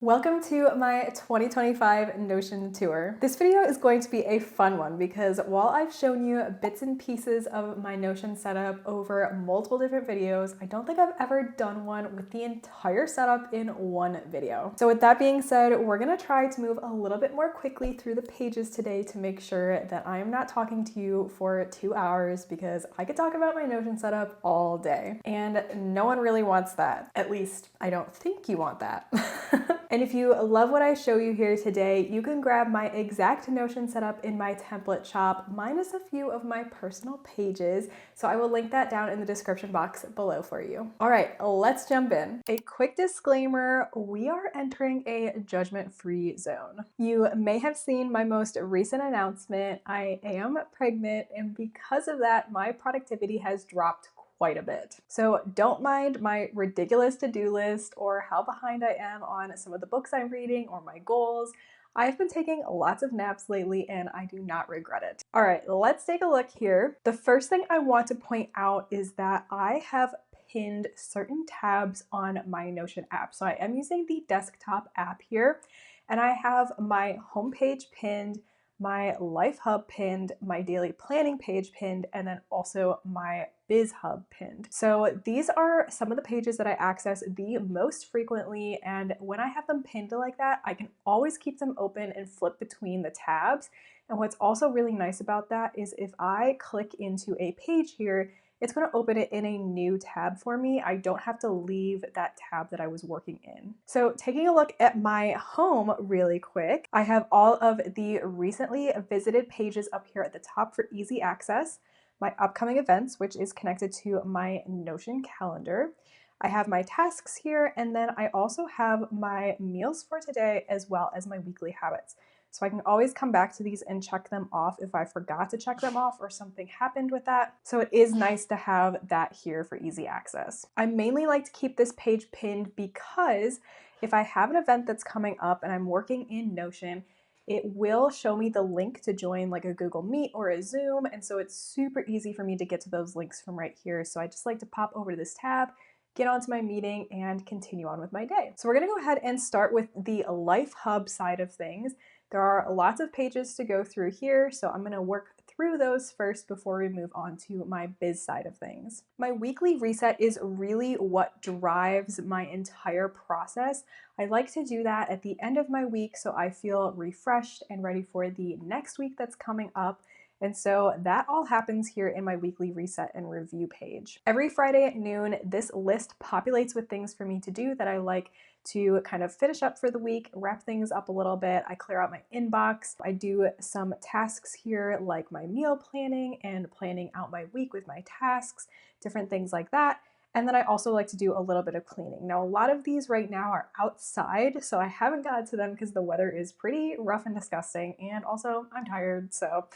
Welcome to my 2025 Notion tour. This video is going to be a fun one because while I've shown you bits and pieces of my Notion setup over multiple different videos, I don't think I've ever done one with the entire setup in one video. So with that being said, we're gonna try to move a little bit more quickly through the pages today to make sure that I am not talking to you for 2 hours because I could talk about my Notion setup all day. And no one really wants that. At least I don't think you want that. And if you love what I show you here today, you can grab my exact Notion setup in my template shop, minus a few of my personal pages. So I will link that down in the description box below for you. All right, let's jump in. A quick disclaimer, we are entering a judgment-free zone. You may have seen my most recent announcement. I am pregnant, and because of that, my productivity has dropped quite a bit. So don't mind my ridiculous to-do list or how behind I am on some of the books I'm reading or my goals. I've been taking lots of naps lately and I do not regret it. All right, let's take a look here. The first thing I want to point out is that I have pinned certain tabs on my Notion app. So I am using the desktop app here, and I have my homepage pinned, my Life Hub pinned, my daily planning page pinned, and then also my Biz Hub pinned. So these are some of the pages that I access the most frequently, and when I have them pinned like that, I can always keep them open and flip between the tabs. And what's also really nice about that is if I click into a page here, it's going to open it in a new tab for me. I don't have to leave that tab that I was working in. So taking a look at my home really quick, I have all of the recently visited pages up here at the top for easy access, my upcoming events, which is connected to my Notion calendar. I have my tasks here, and then I also have my meals for today as well as my weekly habits. So I can always come back to these and check them off if I forgot to check them off or something happened with that. So it is nice to have that here for easy access. I mainly like to keep this page pinned because if I have an event that's coming up and I'm working in Notion, it will show me the link to join like a Google Meet or a Zoom. And so it's super easy for me to get to those links from right here. So I just like to pop over to this tab, get onto my meeting, and continue on with my day. So we're gonna go ahead and start with the Life Hub side of things. There are lots of pages to go through here, so I'm gonna work through those first before we move on to my biz side of things. My weekly reset is really what drives my entire process. I like to do that at the end of my week so I feel refreshed and ready for the next week that's coming up. And so that all happens here in my weekly reset and review page. Every Friday at noon, this list populates with things for me to do that I like to kind of finish up for the week, wrap things up a little bit. I clear out my inbox. I do some tasks here like my meal planning and planning out my week with my tasks, different things like that. And then I also like to do a little bit of cleaning. Now, a lot of these right now are outside, so I haven't gotten to them because the weather is pretty rough and disgusting, and also I'm tired, so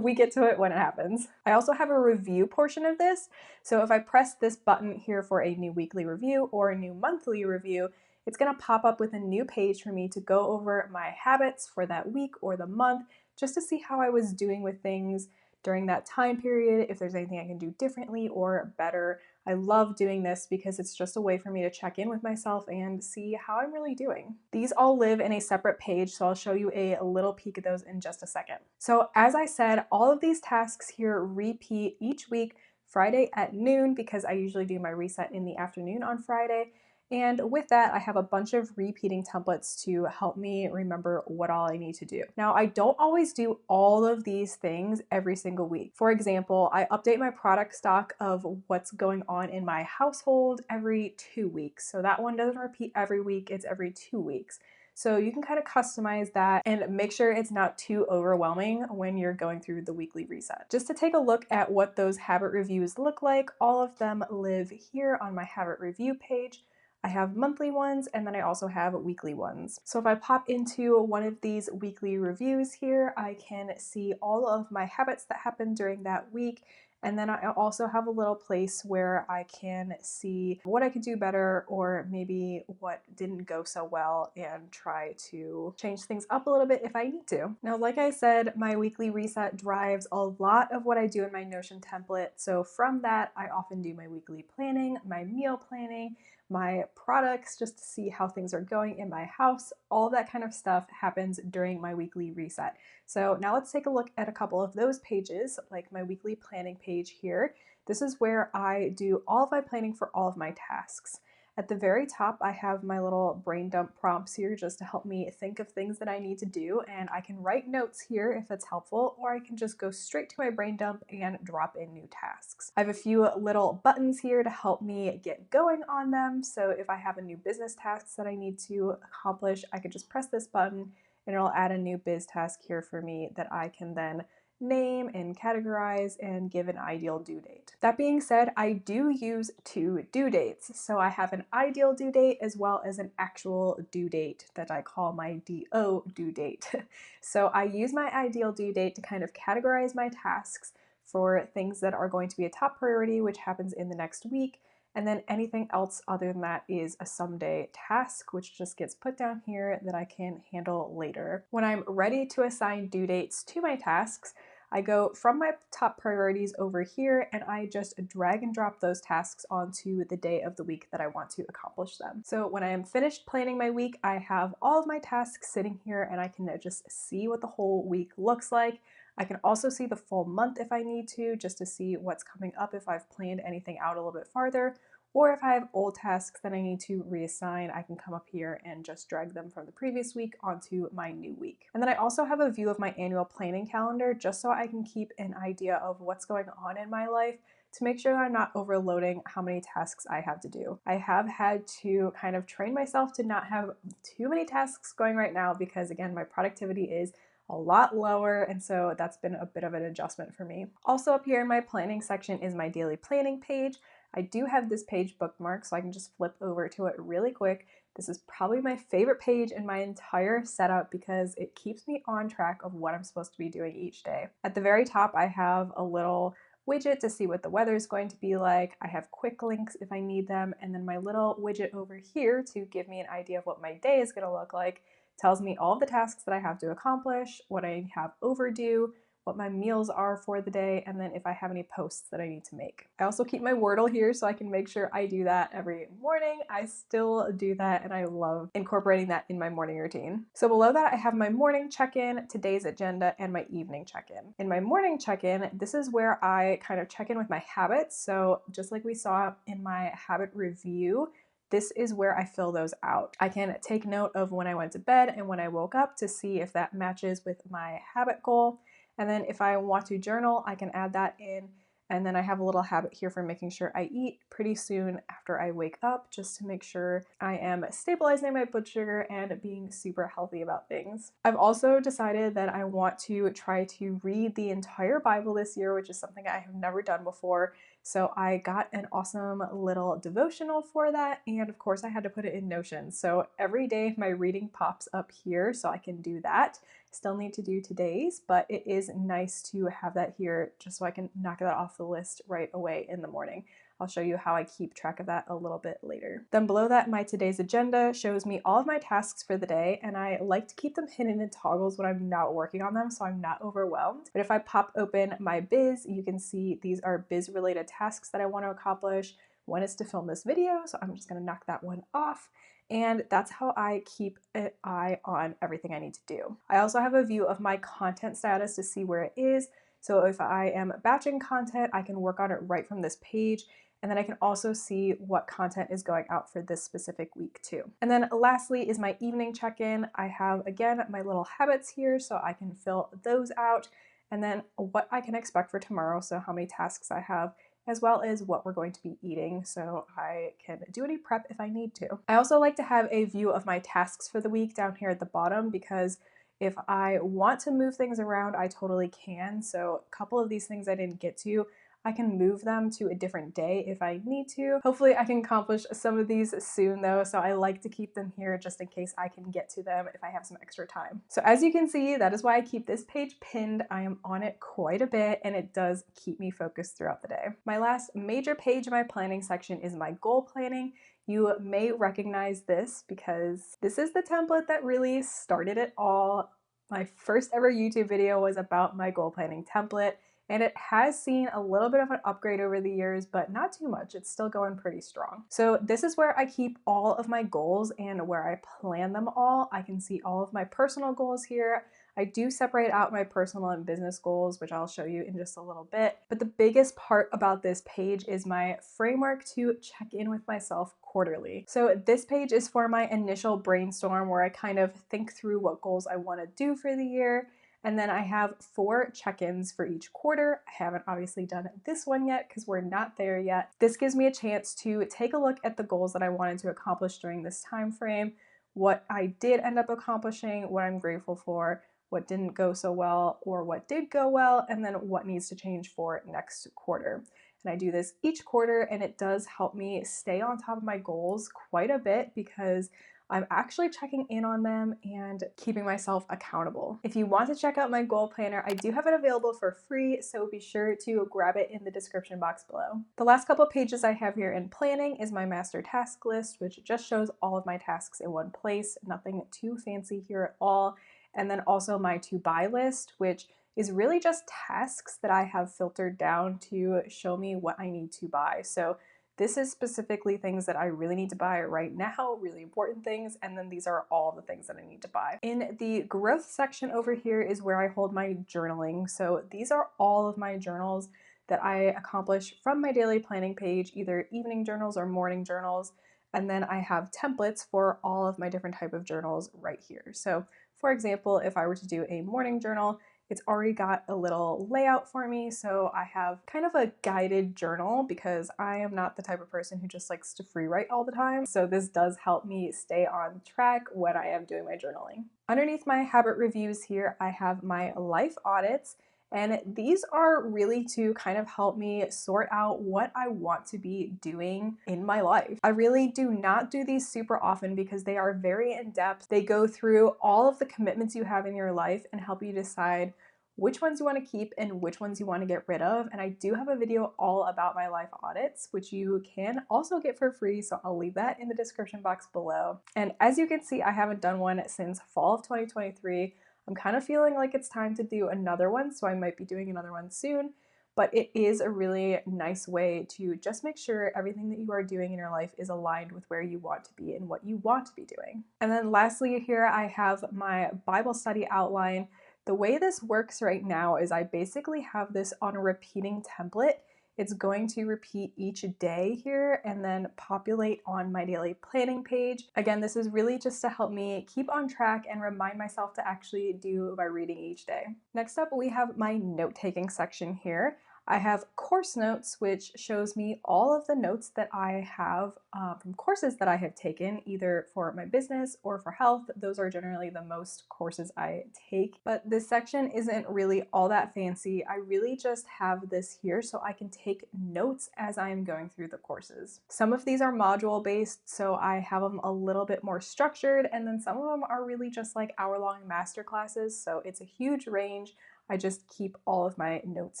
we get to it when it happens. I also have a review portion of this, so if I press this button here for a new weekly review or a new monthly review, it's gonna pop up with a new page for me to go over my habits for that week or the month, just to see how I was doing with things during that time period, if there's anything I can do differently or better. I love doing this because it's just a way for me to check in with myself and see how I'm really doing. These all live in a separate page, so I'll show you a little peek at those in just a second. So as I said, all of these tasks here repeat each week, Friday at noon, because I usually do my reset in the afternoon on Friday. And with that, I have a bunch of repeating templates to help me remember what all I need to do. Now, I don't always do all of these things every single week. For example, I update my product stock of what's going on in my household every 2 weeks. So that one doesn't repeat every week, it's every 2 weeks. So you can kind of customize that and make sure it's not too overwhelming when you're going through the weekly reset. Just to take a look at what those habit reviews look like, all of them live here on my habit review page. I have monthly ones, and then I also have weekly ones. So if I pop into one of these weekly reviews here, I can see all of my habits that happened during that week. And then I also have a little place where I can see what I could do better or maybe what didn't go so well and try to change things up a little bit if I need to. Now, like I said, my weekly reset drives a lot of what I do in my Notion template. So from that, I often do my weekly planning, my meal planning, my products, just to see how things are going in my house. All that kind of stuff happens during my weekly reset. So now let's take a look at a couple of those pages, like my weekly planning page here. This is where I do all of my planning for all of my tasks. At the very top, I have my little brain dump prompts here just to help me think of things that I need to do, and I can write notes here if it's helpful, or I can just go straight to my brain dump and drop in new tasks. I have a few little buttons here to help me get going on them, so if I have a new business task that I need to accomplish, I could just press this button and it'll add a new biz task here for me that I can then name and categorize and give an ideal due date. That being said, I do use two due dates. So I have an ideal due date as well as an actual due date that I call my DO due date. So I use my ideal due date to kind of categorize my tasks for things that are going to be a top priority, which happens in the next week. And then anything else other than that is a someday task, which just gets put down here that I can handle later. When I'm ready to assign due dates to my tasks, I go from my top priorities over here and I just drag and drop those tasks onto the day of the week that I want to accomplish them. So when I am finished planning my week, I have all of my tasks sitting here and I can just see what the whole week looks like. I can also see the full month if I need to, just to see what's coming up if I've planned anything out a little bit farther. Or if I have old tasks that I need to reassign, I can come up here and just drag them from the previous week onto my new week. And then I also have a view of my annual planning calendar just so I can keep an idea of what's going on in my life to make sure that I'm not overloading how many tasks I have to do. I have had to kind of train myself to not have too many tasks going right now because, again, my productivity is a lot lower, and so that's been a bit of an adjustment for me. Also up here in my planning section is my daily planning page. I do have this page bookmarked, so I can just flip over to it really quick. This is probably my favorite page in my entire setup because it keeps me on track of what I'm supposed to be doing each day. At the very top, I have a little widget to see what the weather is going to be like. I have quick links if I need them, and then my little widget over here to give me an idea of what my day is going to look like tells me all of the tasks that I have to accomplish, what I have overdue, what my meals are for the day, and then if I have any posts that I need to make. I also keep my Wordle here so I can make sure I do that every morning. I still do that and I love incorporating that in my morning routine. So below that I have my morning check-in, today's agenda, and my evening check-in. In my morning check-in, this is where I kind of check in with my habits. So just like we saw in my habit review, this is where I fill those out. I can take note of when I went to bed and when I woke up to see if that matches with my habit goal. And then if I want to journal, I can add that in. And then I have a little habit here for making sure I eat pretty soon after I wake up, just to make sure I am stabilizing my blood sugar and being super healthy about things. I've also decided that I want to try to read the entire Bible this year, which is something I have never done before. So I got an awesome little devotional for that, and of course I had to put it in Notion. So every day my reading pops up here so I can do that. Still need to do today's, but it is nice to have that here just so I can knock that off the list right away in the morning. I'll show you how I keep track of that a little bit later. Then below that, my today's agenda shows me all of my tasks for the day, and I like to keep them hidden in toggles when I'm not working on them so I'm not overwhelmed. But if I pop open my biz, you can see these are biz related tasks that I want to accomplish. One is to film this video, so I'm just going to knock that one off. And that's how I keep an eye on everything I need to do. I also have a view of my content status to see where it is. So if I am batching content, I can work on it right from this page. And then I can also see what content is going out for this specific week too. And then lastly is my evening check-in. I have, again, my little habits here so I can fill those out. And then what I can expect for tomorrow, so how many tasks I have, as well as what we're going to be eating so I can do any prep if I need to. I also like to have a view of my tasks for the week down here at the bottom because if I want to move things around, I totally can. So a couple of these things I didn't get to, I can move them to a different day if I need to. Hopefully I can accomplish some of these soon though, so I like to keep them here just in case I can get to them if I have some extra time. So as you can see, that is why I keep this page pinned. I am on it quite a bit and it does keep me focused throughout the day. My last major page in my planning section is my goal planning. You may recognize this because this is the template that really started it all. My first ever YouTube video was about my goal planning template. and it has seen a little bit of an upgrade over the years, but not too much. It's still going pretty strong. So this is where I keep all of my goals and where I plan them all. I can see all of my personal goals here. I do separate out my personal and business goals, which I'll show you in just a little bit. But the biggest part about this page is my framework to check in with myself quarterly. So this page is for my initial brainstorm where I kind of think through what goals I want to do for the year. And then I have 4 check-ins for each quarter. I haven't obviously done this one yet because we're not there yet. This gives me a chance to take a look at the goals that I wanted to accomplish during this time frame, what I did end up accomplishing, what I'm grateful for, what didn't go so well, or what did go well, and then what needs to change for next quarter. And I do this each quarter, and it does help me stay on top of my goals quite a bit because I'm actually checking in on them and keeping myself accountable. If you want to check out my goal planner, I do have it available for free, so be sure to grab it in the description box below. The last couple pages I have here in planning is my master task list, which just shows all of my tasks in one place, nothing too fancy here at all. And then also my to buy list, which is really just tasks that I have filtered down to show me what I need to buy. So this is specifically things that I really need to buy right now, really important things, and then these are all the things that I need to buy. In the growth section over here is where I hold my journaling. So these are all of my journals that I accomplish from my daily planning page, either evening journals or morning journals. And then I have templates for all of my different type of journals right here. So for example, if I were to do a morning journal, it's already got a little layout for me, so I have kind of a guided journal because I am not the type of person who just likes to free write all the time. So this does help me stay on track when I am doing my journaling. Underneath my habit reviews here, I have my life audits. And these are really to kind of help me sort out what I want to be doing in my life. I really do not do these super often because they are very in-depth. They go through all of the commitments you have in your life and help you decide which ones you want to keep and which ones you want to get rid of. And I do have a video all about my life audits, which you can also get for free. So I'll leave that in the description box below. And as you can see, I haven't done one since fall of 2023. I'm kind of feeling like it's time to do another one, so I might be doing another one soon, but it is a really nice way to just make sure everything that you are doing in your life is aligned with where you want to be and what you want to be doing. And then lastly here, I have my Bible study outline. The way this works right now is I basically have this on a repeating template. It's going to repeat each day here and then populate on my daily planning page. Again, this is really just to help me keep on track and remind myself to actually do my reading each day. Next up, we have my note-taking section here. I have course notes, which shows me all of the notes that I have from courses that I have taken, either for my business or for health. Those are generally the most courses I take. But this section isn't really all that fancy. I really just have this here so I can take notes as I am going through the courses. Some of these are module based, so I have them a little bit more structured, and then some of them are really just like hour-long master classes, so it's a huge range. I just keep all of my notes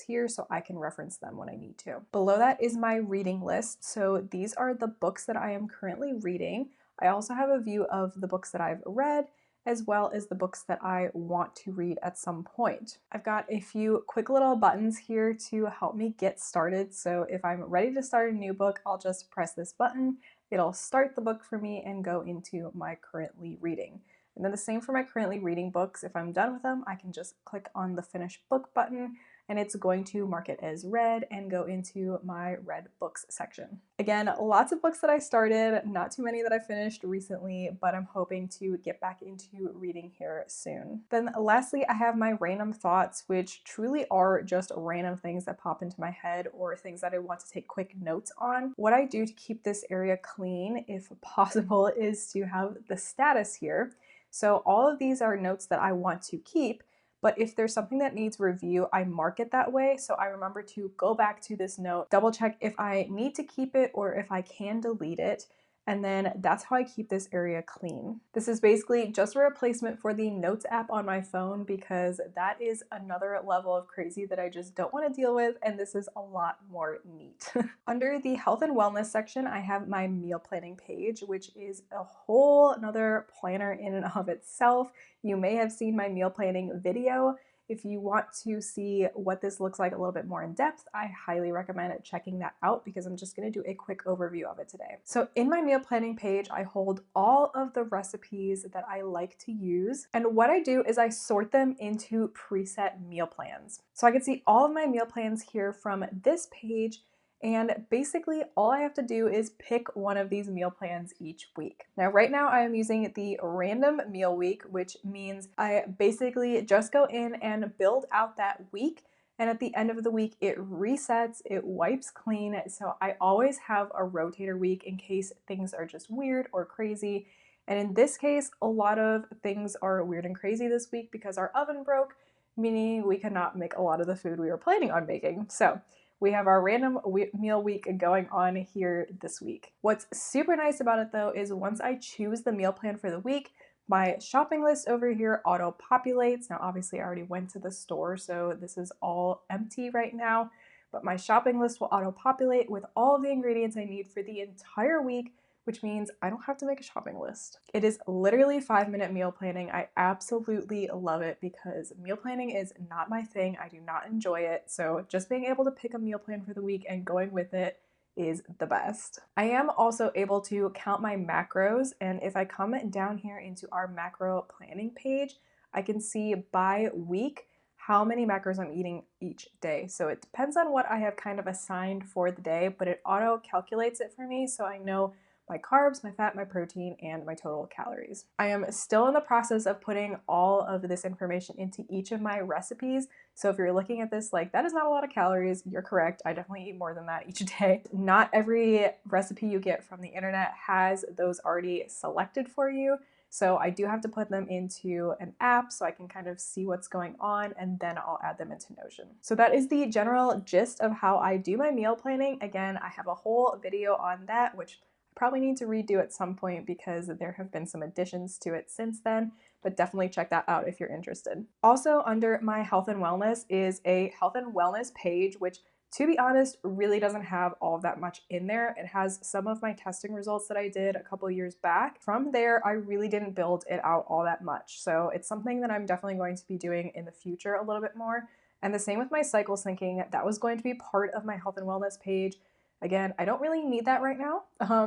here so I can reference them when I need to. Below that is my reading list. So these are the books that I am currently reading. I also have a view of the books that I've read, as well as the books that I want to read at some point. I've got a few quick little buttons here to help me get started. So if I'm ready to start a new book, I'll just press this button. It'll start the book for me and go into my currently reading. And then the same for my currently reading books. If I'm done with them, I can just click on the finish book button and it's going to mark it as read and go into my read books section. Again, lots of books that I started, not too many that I finished recently, but I'm hoping to get back into reading here soon. Then lastly, I have my random thoughts, which truly are just random things that pop into my head or things that I want to take quick notes on. What I do to keep this area clean, if possible, is to have the status here. So all of these are notes that I want to keep, but if there's something that needs review, I mark it that way. So I remember to go back to this note, double check if I need to keep it or if I can delete it. And then that's how I keep this area clean. This is basically just a replacement for the Notes app on my phone because that is another level of crazy that I just don't want to deal with, and this is a lot more neat. Under the health and wellness section, I have my meal planning page, which is a whole another planner in and of itself. You may have seen my meal planning video. If you want to see what this looks like a little bit more in depth, I highly recommend checking that out because I'm just going to do a quick overview of it today. So in my meal planning page, I hold all of the recipes that I like to use. And what I do is I sort them into preset meal plans. So I can see all of my meal plans here from this page. And basically all I have to do is pick one of these meal plans each week. Now, right now I am using the random meal week, which means I basically just go in and build out that week. And at the end of the week, it resets, it wipes clean. So I always have a rotator week in case things are just weird or crazy. And in this case, a lot of things are weird and crazy this week because our oven broke, meaning we could not make a lot of the food we were planning on making. So we have our random meal week going on here this week. What's super nice about it though is once I choose the meal plan for the week, my shopping list over here auto-populates. Now obviously I already went to the store, so this is all empty right now, but my shopping list will auto-populate with all of the ingredients I need for the entire week, which means I don't have to make a shopping list. It is literally 5-minute meal planning. I absolutely love it because meal planning is not my thing. I do not enjoy it. So just being able to pick a meal plan for the week and going with it is the best. I am also able to count my macros, and if I come down here into our macro planning page, I can see by week how many macros I'm eating each day. So it depends on what I have kind of assigned for the day, but it auto calculates it for me so I know my carbs, my fat, my protein, and my total calories. I am still in the process of putting all of this information into each of my recipes. So if you're looking at this like, that is not a lot of calories, you're correct. I definitely eat more than that each day. Not every recipe you get from the internet has those already selected for you. So I do have to put them into an app so I can kind of see what's going on, and then I'll add them into Notion. So that is the general gist of how I do my meal planning. Again, I have a whole video on that, which probably need to redo at some point because there have been some additions to it since then, but definitely check that out if you're interested. Also under my health and wellness is a health and wellness page, which to be honest, really doesn't have all of that much in there. It has some of my testing results that I did a couple years back. From there, I really didn't build it out all that much. So it's something that I'm definitely going to be doing in the future a little bit more. And the same with my cycle syncing, that was going to be part of my health and wellness page. Again, I don't really need that right now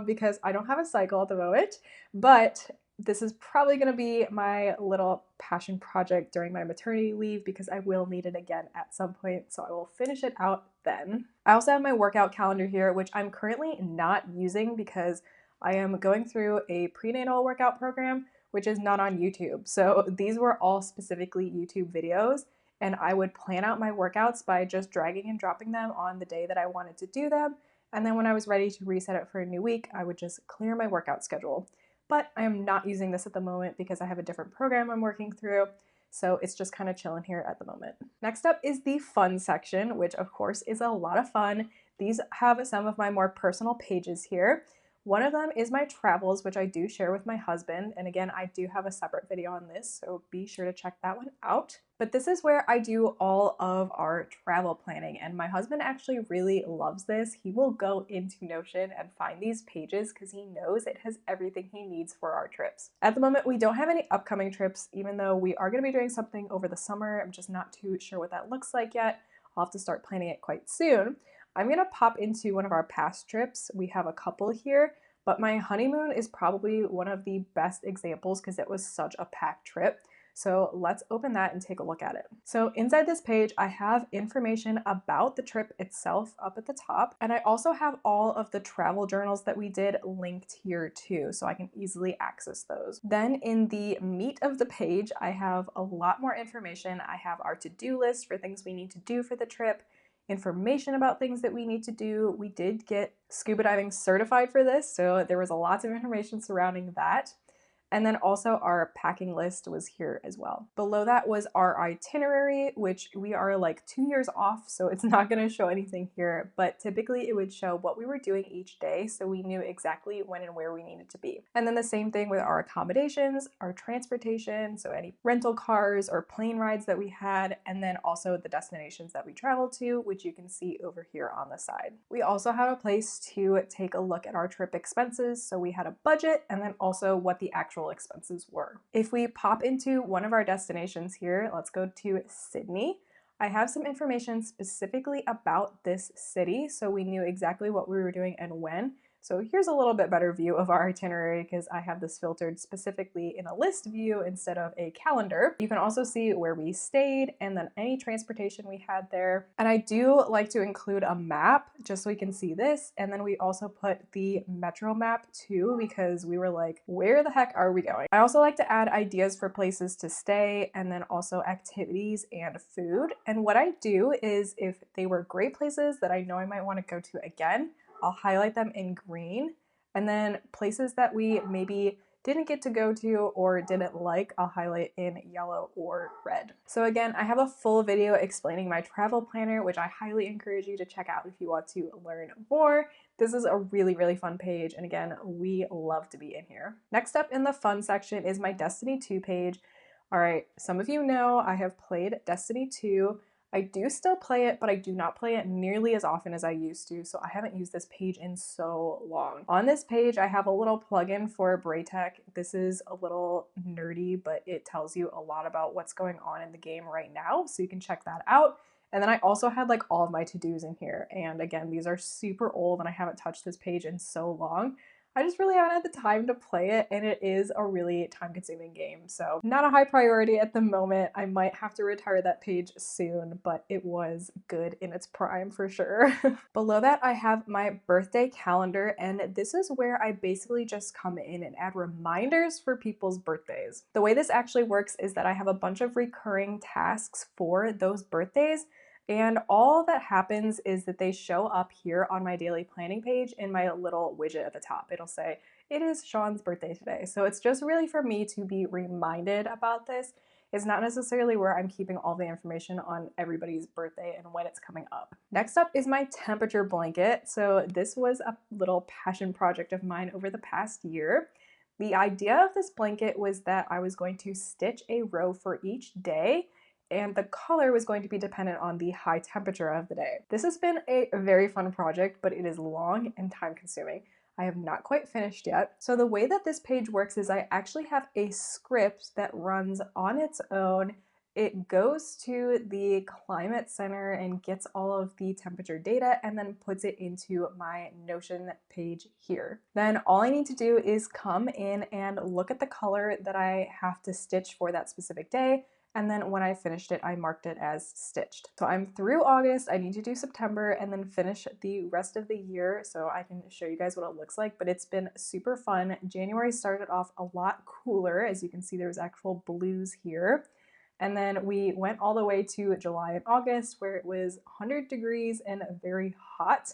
because I don't have a cycle at the moment, but this is probably going to be my little passion project during my maternity leave because I will need it again at some point, so I will finish it out then. I also have my workout calendar here, which I'm currently not using because I am going through a prenatal workout program, which is not on YouTube. So these were all specifically YouTube videos, and I would plan out my workouts by just dragging and dropping them on the day that I wanted to do them. And then when I was ready to reset it for a new week, I would just clear my workout schedule. But I am not using this at the moment because I have a different program I'm working through. So it's just kind of chilling here at the moment. Next up is the fun section, which of course is a lot of fun. These have some of my more personal pages here. One of them is my travels, which I do share with my husband. And again, I do have a separate video on this, so be sure to check that one out. But this is where I do all of our travel planning, and my husband actually really loves this. He will go into Notion and find these pages because he knows it has everything he needs for our trips. At the moment, we don't have any upcoming trips, even though we are going to be doing something over the summer. I'm just not too sure what that looks like yet. I'll have to start planning it quite soon. I'm going to pop into one of our past trips. We have a couple here, but my honeymoon is probably one of the best examples because it was such a packed trip. So let's open that and take a look at it. So inside this page, I have information about the trip itself up at the top. And I also have all of the travel journals that we did linked here too, so I can easily access those. Then in the meat of the page, I have a lot more information. I have our to-do list for things we need to do for the trip, information about things that we need to do. We did get scuba diving certified for this, so there was a lot of information surrounding that. And then also our packing list was here as well. Below that was our itinerary, which we are like 2 years off, so it's not going to show anything here, but typically it would show what we were doing each day, so we knew exactly when and where we needed to be. And then the same thing with our accommodations, our transportation, so any rental cars or plane rides that we had, and then also the destinations that we traveled to, which you can see over here on the side. We also have a place to take a look at our trip expenses, so we had a budget and then also what the actual actual expenses were. If we pop into one of our destinations here, let's go to Sydney. I have some information specifically about this city, so we knew exactly what we were doing and when. So here's a little bit better view of our itinerary because I have this filtered specifically in a list view instead of a calendar. You can also see where we stayed and then any transportation we had there. And I do like to include a map just so we can see this. And then we also put the metro map too because we were like, where the heck are we going? I also like to add ideas for places to stay and then also activities and food. And what I do is if they were great places that I know I might want to go to again, I'll highlight them in green, and then places that we maybe didn't get to go to or didn't like, I'll highlight in yellow or red. So again, I have a full video explaining my travel planner, which I highly encourage you to check out if you want to learn more. This is a really, really fun page, and again, we love to be in here. Next up in the fun section is my Destiny 2 page. All right, some of you know I have played Destiny 2. I do still play it, but I do not play it nearly as often as I used to, so I haven't used this page in so long. On this page, I have a little plugin for Braytech. This is a little nerdy, but it tells you a lot about what's going on in the game right now, so you can check that out. And then I also had like all of my to-dos in here, and again, these are super old and I haven't touched this page in so long. I just really haven't had the time to play it, and it is a really time-consuming game, so not a high priority at the moment. I might have to retire that page soon, but it was good in its prime for sure. Below that, I have my birthday calendar, and this is where I basically just come in and add reminders for people's birthdays. The way this actually works is that I have a bunch of recurring tasks for those birthdays, and all that happens is that they show up here on my daily planning page in my little widget at the top. It'll say, it is Sean's birthday today. So it's just really for me to be reminded about this. It's not necessarily where I'm keeping all the information on everybody's birthday and when it's coming up. Next up is my temperature blanket. So this was a little passion project of mine over the past year. The idea of this blanket was that I was going to stitch a row for each day, and the color was going to be dependent on the high temperature of the day. This has been a very fun project, but it is long and time consuming. I have not quite finished yet. So the way that this page works is I actually have a script that runs on its own. It goes to the climate center and gets all of the temperature data and then puts it into my Notion page here. Then all I need to do is come in and look at the color that I have to stitch for that specific day. And then when I finished it, I marked it as stitched. So I'm through August, I need to do September and then finish the rest of the year so I can show you guys what it looks like, but it's been super fun. January started off a lot cooler. As you can see, there's actual blues here. And then we went all the way to July and August where it was 100 degrees and very hot.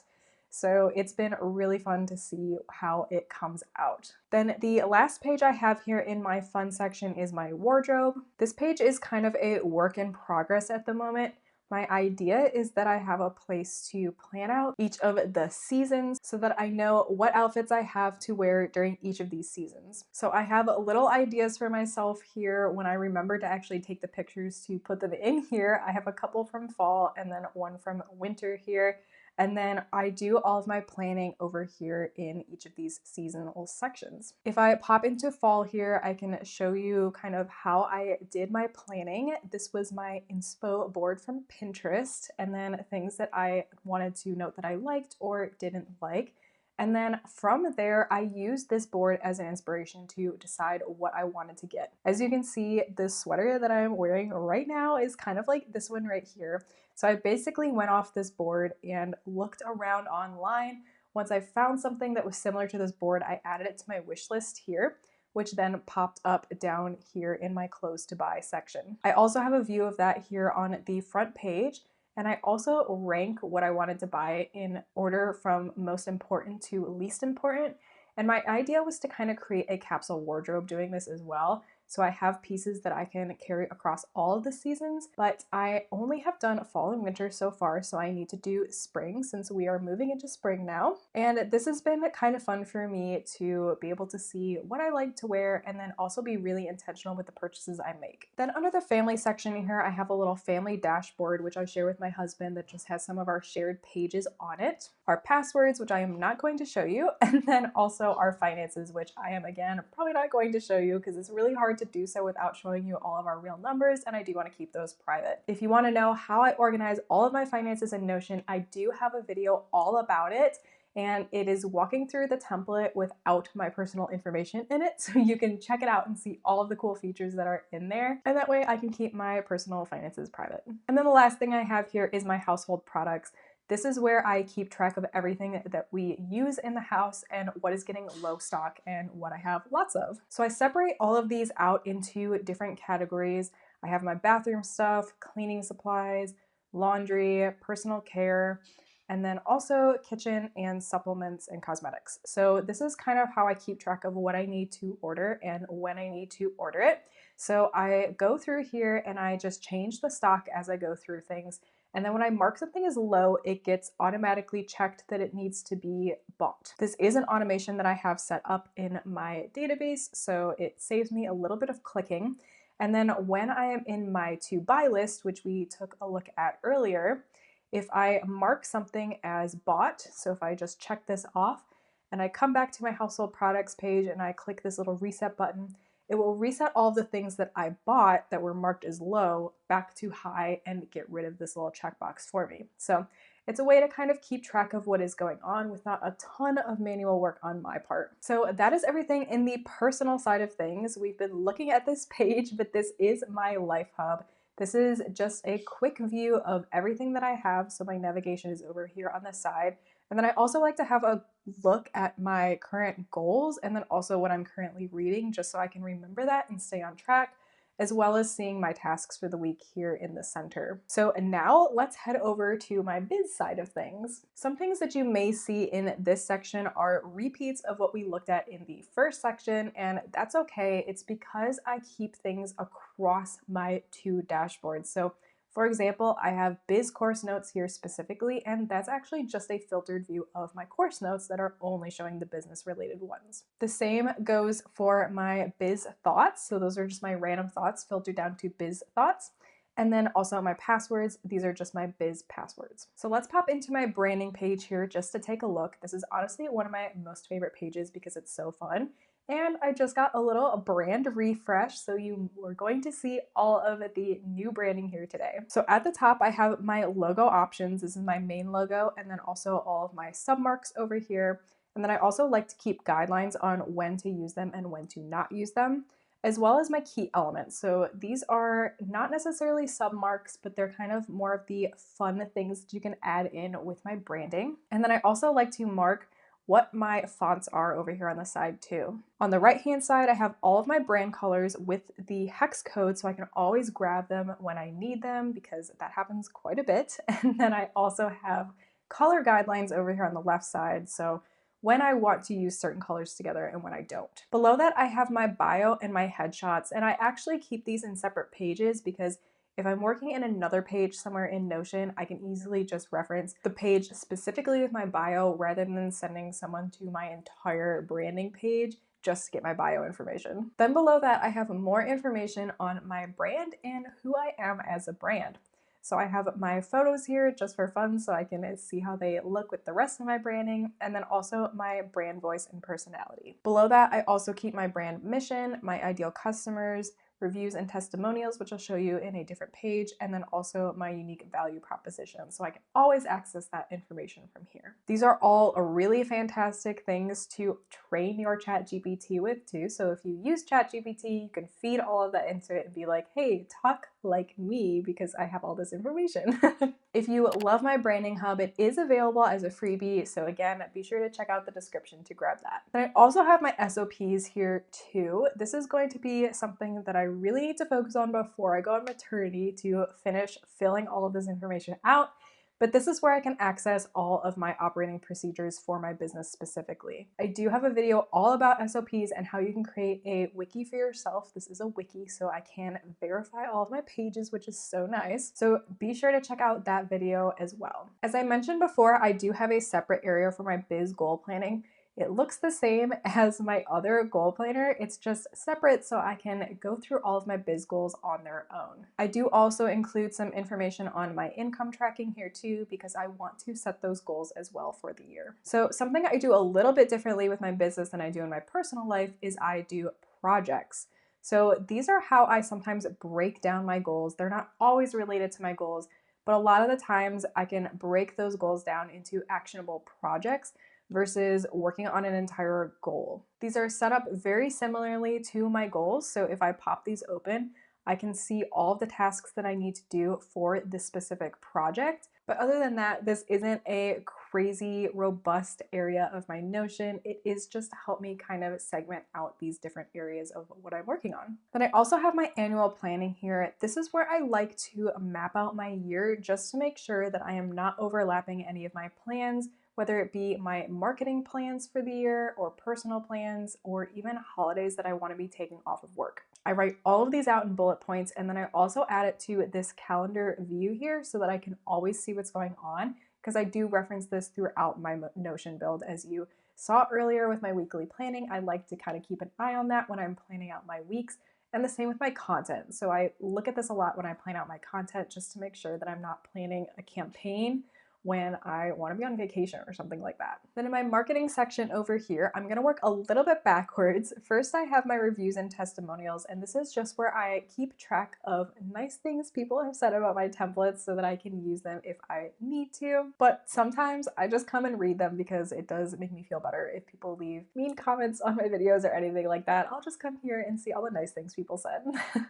So it's been really fun to see how it comes out. Then the last page I have here in my fun section is my wardrobe. This page is kind of a work in progress at the moment. My idea is that I have a place to plan out each of the seasons so that I know what outfits I have to wear during each of these seasons. So I have little ideas for myself here when I remember to actually take the pictures to put them in here. I have a couple from fall and then one from winter here. And then I do all of my planning over here in each of these seasonal sections. If I pop into fall here, I can show you kind of how I did my planning. This was my inspo board from Pinterest, and then things that I wanted to note that I liked or didn't like. And then from there, I used this board as an inspiration to decide what I wanted to get. As you can see, this sweater that I'm wearing right now is kind of like this one right here. So I basically went off this board and looked around online. Once I found something that was similar to this board, I added it to my wish list here, which then popped up down here in my clothes to buy section. I also have a view of that here on the front page. And I also rank what I wanted to buy in order from most important to least important. And my idea was to kind of create a capsule wardrobe doing this as well. So I have pieces that I can carry across all of the seasons, but I only have done fall and winter so far, so I need to do spring since we are moving into spring now. And this has been kind of fun for me to be able to see what I like to wear and then also be really intentional with the purchases I make. Then under the family section here, I have a little family dashboard, which I share with my husband that just has some of our shared pages on it, our passwords, which I am not going to show you, and then also our finances, which I am, again, probably not going to show you because it's really hard to do so without showing you all of our real numbers, and I do want to keep those private. If you want to know how I organize all of my finances in Notion, I do have a video all about it, and it is walking through the template without my personal information in it, so you can check it out and see all of the cool features that are in there, and that way I can keep my personal finances private. And then the last thing I have here is my household products. This is where I keep track of everything that we use in the house and what is getting low stock and what I have lots of. So I separate all of these out into different categories. I have my bathroom stuff, cleaning supplies, laundry, personal care, and then also kitchen and supplements and cosmetics. So this is kind of how I keep track of what I need to order and when I need to order it. So I go through here and I just change the stock as I go through things. And then when I mark something as low, it gets automatically checked that it needs to be bought. This is an automation that I have set up in my database, so it saves me a little bit of clicking. And then when I am in my to buy list, which we took a look at earlier, if I mark something as bought, so if I just check this off and I come back to my household products page and I click this little reset button, it will reset all of the things that I bought that were marked as low back to high and get rid of this little checkbox for me. So it's a way to kind of keep track of what is going on with not a ton of manual work on my part. So that is everything in the personal side of things. We've been looking at this page, but this is my Life Hub. This is just a quick view of everything that I have. So my navigation is over here on the side. And then I also like to have a look at my current goals and then also what I'm currently reading, just so I can remember that and stay on track, as well as seeing my tasks for the week here in the center. So now let's head over to my biz side of things. Some things that you may see in this section are repeats of what we looked at in the first section, and that's okay. It's because I keep things across my two dashboards. So for example, I have biz course notes here specifically, and that's actually just a filtered view of my course notes that are only showing the business related ones. The same goes for my biz thoughts. So those are just my random thoughts filtered down to biz thoughts. And then also my passwords, these are just my biz passwords. So let's pop into my branding page here just to take a look. This is honestly one of my most favorite pages because it's so fun. And I just got a little brand refresh, so you are going to see all of the new branding here today. So at the top, I have my logo options. This is my main logo, and then also all of my submarks over here. And then I also like to keep guidelines on when to use them and when to not use them, as well as my key elements. So these are not necessarily submarks, but they're kind of more of the fun things that you can add in with my branding. And then I also like to mark what my fonts are over here on the side too. On the right hand side, I have all of my brand colors with the hex code, so I can always grab them when I need them because that happens quite a bit. And then I also have color guidelines over here on the left side, so when I want to use certain colors together and when I don't. Below that, I have my bio and my headshots, and I actually keep these in separate pages because if I'm working in another page somewhere in Notion, I can easily just reference the page specifically with my bio rather than sending someone to my entire branding page just to get my bio information. Then below that, I have more information on my brand and who I am as a brand. So I have my photos here just for fun so I can see how they look with the rest of my branding, and then also my brand voice and personality. Below that, I also keep my brand mission, my ideal customers, reviews and testimonials, which I'll show you in a different page, and then also my unique value proposition. So I can always access that information from here. These are all really fantastic things to train your ChatGPT with too. So if you use ChatGPT, you can feed all of that into it and be like, hey, talk like me because I have all this information. If you love my branding hub, it is available as a freebie. So again, be sure to check out the description to grab that. Then I also have my SOPs here too. This is going to be something that I really need to focus on before I go on maternity to finish filling all of this information out, but this is where I can access all of my operating procedures for my business specifically. I do have a video all about SOPs and how you can create a wiki for yourself. This is a wiki, so I can verify all of my pages, which is so nice. So be sure to check out that video as well. As I mentioned before, I do have a separate area for my biz goal planning. It looks the same as my other goal planner, it's just separate so I can go through all of my biz goals on their own. I do also include some information on my income tracking here too, because I want to set those goals as well for the year. So something I do a little bit differently with my business than I do in my personal life is I do projects. So these are how I sometimes break down my goals. They're not always related to my goals, but a lot of the times I can break those goals down into actionable projects versus working on an entire goal. These are set up very similarly to my goals. So if I pop these open, I can see all of the tasks that I need to do for this specific project. But other than that, this isn't a crazy robust area of my Notion. It is just to help me kind of segment out these different areas of what I'm working on. Then I also have my annual planning here. This is where I like to map out my year just to make sure that I am not overlapping any of my plans, whether it be my marketing plans for the year or personal plans or even holidays that I want to be taking off of work. I write all of these out in bullet points, and then I also add it to this calendar view here so that I can always see what's going on, because I do reference this throughout my Notion build. As you saw earlier with my weekly planning, I like to kind of keep an eye on that when I'm planning out my weeks, and the same with my content. So I look at this a lot when I plan out my content just to make sure that I'm not planning a campaign when I want to be on vacation or something like that. Then in my marketing section over here, I'm going to work a little bit backwards. First, I have my reviews and testimonials, and this is just where I keep track of nice things people have said about my templates so that I can use them if I need to. But sometimes I just come and read them because it does make me feel better. If people leave mean comments on my videos or anything like that, I'll just come here and see all the nice things people said.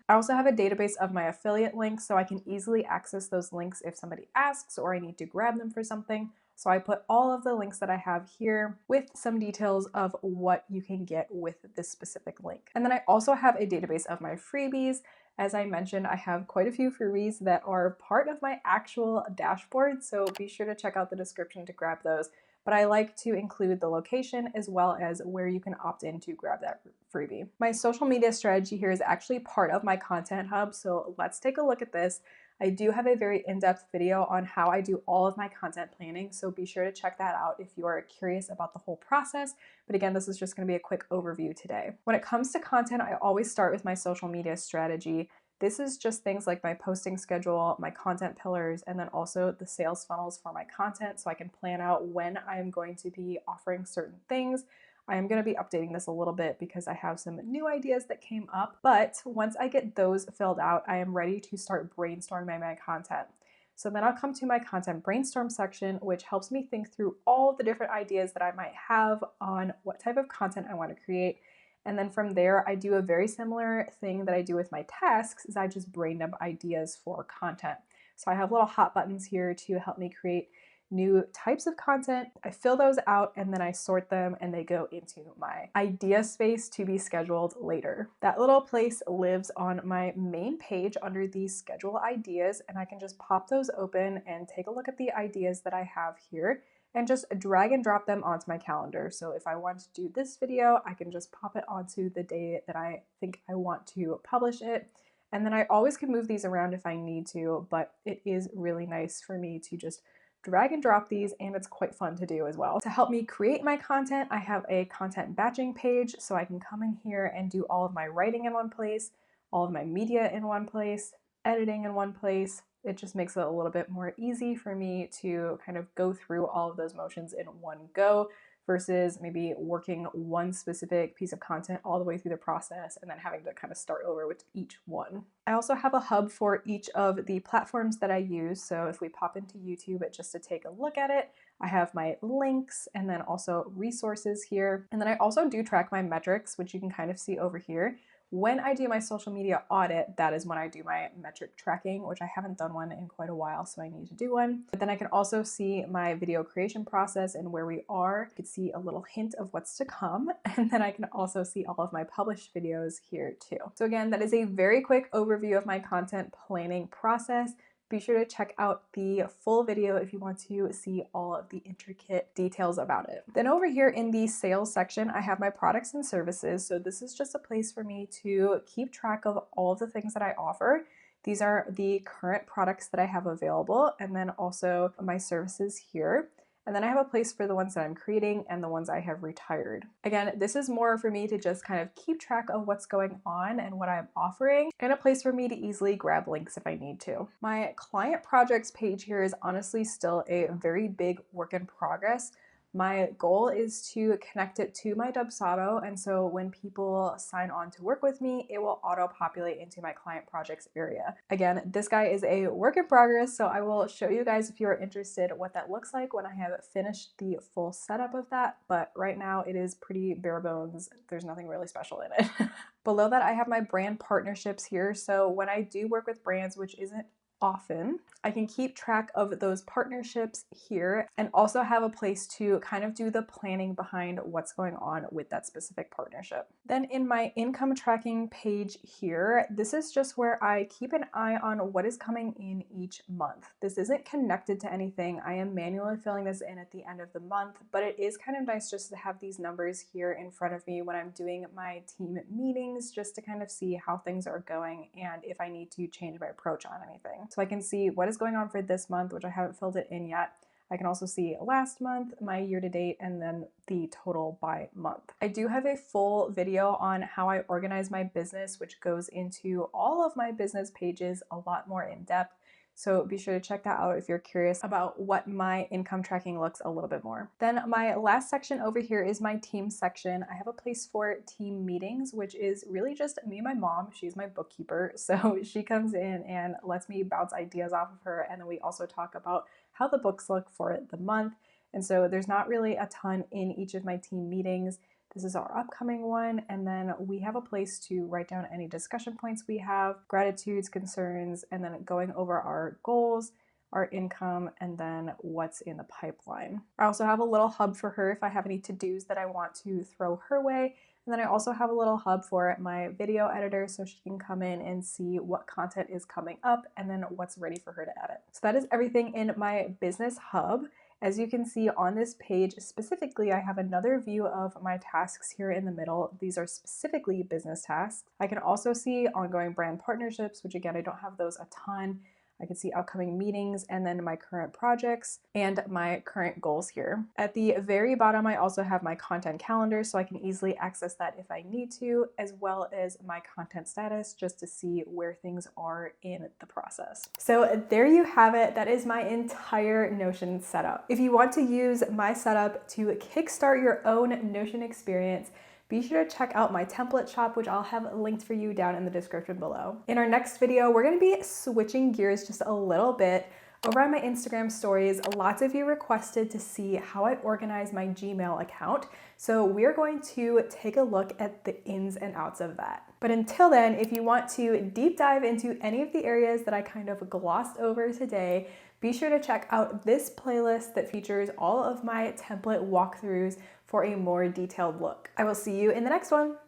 I also have a database of my affiliate links so I can easily access those links if somebody asks or I need to grab them for something. So I put all of the links that I have here with some details of what you can get with this specific link. And then I also have a database of my freebies. As I mentioned, I have quite a few freebies that are part of my actual dashboard, so be sure to check out the description to grab those. But I like to include the location as well as where you can opt in to grab that freebie. My social media strategy here is actually part of my content hub, so let's take a look at this. I do have a very in-depth video on how I do all of my content planning, so be sure to check that out if you are curious about the whole process. But again, this is just going to be a quick overview today. When it comes to content, I always start with my social media strategy. This is just things like my posting schedule, my content pillars, and then also the sales funnels for my content, so I can plan out when I am going to be offering certain things. I am going to be updating this a little bit because I have some new ideas that came up, but once I get those filled out, I am ready to start brainstorming my content. So then I'll come to my content brainstorm section, which helps me think through all the different ideas that I might have on what type of content I want to create. And then from there, I do a very similar thing that I do with my tasks, is I just brain dump ideas for content. So I have little hot buttons here to help me create new types of content. I fill those out and then I sort them and they go into my idea space to be scheduled later. That little place lives on my main page under the schedule ideas, and I can just pop those open and take a look at the ideas that I have here and just drag and drop them onto my calendar. So if I want to do this video, I can just pop it onto the day that I think I want to publish it. And then I always can move these around if I need to, but it is really nice for me to just drag and drop these, and it's quite fun to do as well. To help me create my content, I have a content batching page, so I can come in here and do all of my writing in one place, all of my media in one place, editing in one place. It just makes it a little bit more easy for me to kind of go through all of those motions in one go versus maybe working one specific piece of content all the way through the process and then having to kind of start over with each one. I also have a hub for each of the platforms that I use. So if we pop into YouTube just to take a look at it, I have my links and then also resources here. And then I also do track my metrics, which you can kind of see over here. When I do my social media audit, that is when I do my metric tracking, which I haven't done one in quite a while, so I need to do one. But then I can also see my video creation process and where we are. You can see a little hint of what's to come. And then I can also see all of my published videos here too. So again, that is a very quick overview of my content planning process. Be sure to check out the full video if you want to see all of the intricate details about it. Then over here in the sales section, I have my products and services. So this is just a place for me to keep track of all of the things that I offer. These are the current products that I have available, and then also my services here. And then I have a place for the ones that I'm creating and the ones I have retired. Again, this is more for me to just kind of keep track of what's going on and what I'm offering, and a place for me to easily grab links if I need to. My client projects page here is honestly still a very big work in progress. My goal is to connect it to my Dubsado, and so when people sign on to work with me, it will auto-populate into my client projects area. Again, this guy is a work in progress, so I will show you guys if you are interested what that looks like when I have finished the full setup of that, but right now it is pretty bare bones. There's nothing really special in it. Below that, I have my brand partnerships here, so when I do work with brands, which isn't often, I can keep track of those partnerships here and also have a place to kind of do the planning behind what's going on with that specific partnership. Then in my income tracking page here, this is just where I keep an eye on what is coming in each month. This isn't connected to anything. I am manually filling this in at the end of the month, but it is kind of nice just to have these numbers here in front of me when I'm doing my team meetings, just to kind of see how things are going and if I need to change my approach on anything. So I can see what is going on for this month, which I haven't filled it in yet. I can also see last month, my year to date, and then the total by month. I do have a full video on how I organize my business, which goes into all of my business pages a lot more in depth. So be sure to check that out if you're curious about what my income tracking looks a little bit more. Then my last section over here is my team section. I have a place for team meetings, which is really just me and my mom. She's my bookkeeper. So she comes in and lets me bounce ideas off of her. And then we also talk about how the books look for the month. And so there's not really a ton in each of my team meetings. This is our upcoming one, and then we have a place to write down any discussion points we have, gratitudes, concerns, and then going over our goals, our income, and then what's in the pipeline. I also have a little hub for her if I have any to-dos that I want to throw her way. And then I also have a little hub for my video editor so she can come in and see what content is coming up and then what's ready for her to edit. So that is everything in my business hub. As you can see on this page specifically, I have another view of my tasks here in the middle. These are specifically business tasks. I can also see ongoing brand partnerships, which again, I don't have those a ton. I can see upcoming meetings and then my current projects and my current goals here. At the very bottom, I also have my content calendar, so I can easily access that if I need to, as well as my content status, just to see where things are in the process. So there you have it. That is my entire Notion setup. If you want to use my setup to kickstart your own Notion experience, be sure to check out my template shop, which I'll have linked for you down in the description below. In our next video, we're gonna be switching gears just a little bit. Over on my Instagram stories, lots of you requested to see how I organize my Gmail account. So we're going to take a look at the ins and outs of that. But until then, if you want to deep dive into any of the areas that I kind of glossed over today, be sure to check out this playlist that features all of my template walkthroughs for a more detailed look. I will see you in the next one.